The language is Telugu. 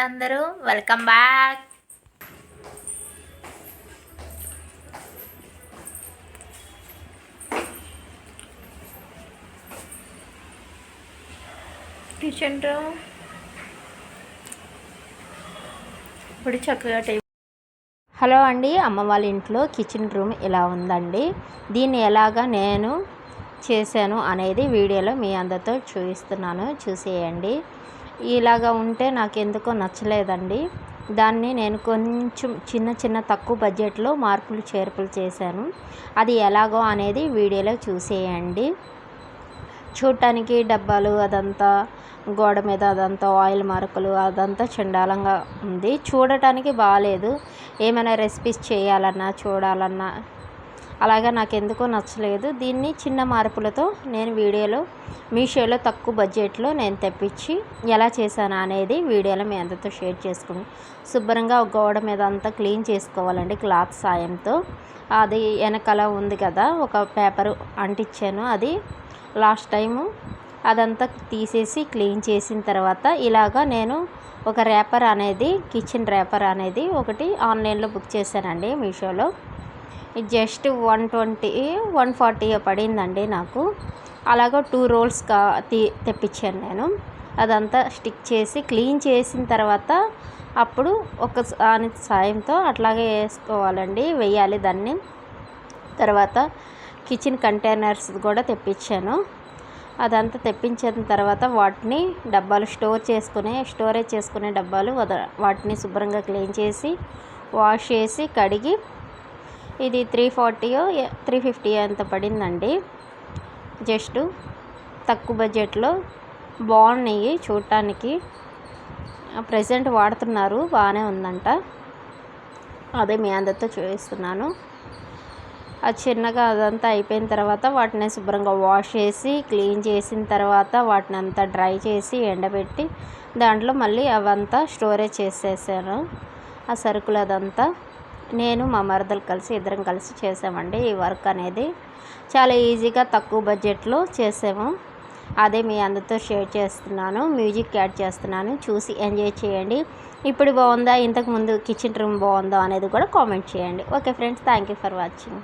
అందరూ వెల్కమ్ బ్యాక్. కిచెన్ రూమ్ ఇప్పుడు చక్కగా హలో అండి, అమ్మ వాళ్ళ ఇంట్లో కిచెన్ రూమ్ ఇలా ఉందండి. దీన్ని ఎలాగా నేను చేశాను అనేది వీడియోలో మీ అందరితో చూపిస్తున్నాను, చూసేయండి. ఇలాగా ఉంటే నాకు ఎందుకో నచ్చలేదండి. దాన్ని నేను కొంచెం చిన్న తక్కువ బడ్జెట్లో మార్పులు చేర్పులు చేశాను. అది ఎలాగో అనేది వీడియోలో చూసేయండి. చూడటానికి డబ్బాలు అదంతా గోడ మీద అదంతా ఆయిల్ మార్కులు అదంతా చండాలంగా ఉంది. చూడటానికి బాగాలేదు. ఏమైనా రెసిపీస్ చేయాలన్నా చూడాలన్నా అలాగా నాకు ఎందుకో నచ్చలేదు. దీన్ని చిన్న మార్పులతో నేను వీడియోలో మీషోలో తక్కువ బడ్జెట్లో నేను తెప్పించి ఎలా చేశాను అనేది వీడియోలో మీ అందరితో షేర్ చేసుకుని శుభ్రంగా గోడ మీద అంతా క్లీన్ చేసుకోవాలండి క్లాత్ సాయంతో. అది వెనకాల ఉంది కదా ఒక పేపరు అంటించాను, అది లాస్ట్ టైము అదంతా తీసేసి క్లీన్ చేసిన తర్వాత ఇలాగా నేను ఒక ర్యాపర్ అనేది కిచెన్ ర్యాపర్ అనేది ఒకటి ఆన్లైన్లో బుక్ చేశానండి మీషోలో. జస్ట్ 140 పడిందండి నాకు. అలాగా 2 రోల్స్ తెప్పించాను నేను. అదంతా స్టిక్ చేసి క్లీన్ చేసిన తర్వాత అప్పుడు ఒక సాయంతో అట్లాగే వేసుకోవాలండి, వేయాలి దాన్ని. తర్వాత కిచెన్ కంటైనర్స్ కూడా తెప్పించాను. అదంతా తెప్పించిన తర్వాత వాటిని డబ్బాలు స్టోరేజ్ చేసుకునే డబ్బాలు వాటిని శుభ్రంగా క్లీన్ చేసి వాష్ చేసి కడిగి ఇది 350 ఎంత పడిందండి. జస్ట్ తక్కువ బడ్జెట్లో బాగున్నాయి చూడటానికి. ప్రజెంట్ వాడుతున్నారు, బాగానే ఉందంట. అదే మీ అందరితో చూపిస్తున్నాను. అది చిన్నగా అదంతా అయిపోయిన తర్వాత వాటిని శుభ్రంగా వాష్ చేసి క్లీన్ చేసిన తర్వాత వాటిని అంతా డ్రై చేసి ఎండబెట్టి దాంట్లో మళ్ళీ అవంతా స్టోరేజ్ చేసేసాను. ఆ సరుకులు అదంతా నేను మా మరదలు ఇద్దరం కలిసి చేసామండి. ఈ వర్క్ అనేది చాలా ఈజీగా తక్కువ బడ్జెట్లో చేసాము. అదే మీ అందరితో షేర్ చేస్తున్నాను, మ్యూజిక్ యాడ్ చేస్తున్నాను, చూసి ఎంజాయ్ చేయండి. ఇప్పుడు బాగుందా, ఇంతకుముందు కిచెన్ రూమ్ బాగుందా అనేది కూడా కామెంట్ చేయండి. Okay friends, thank you for watching.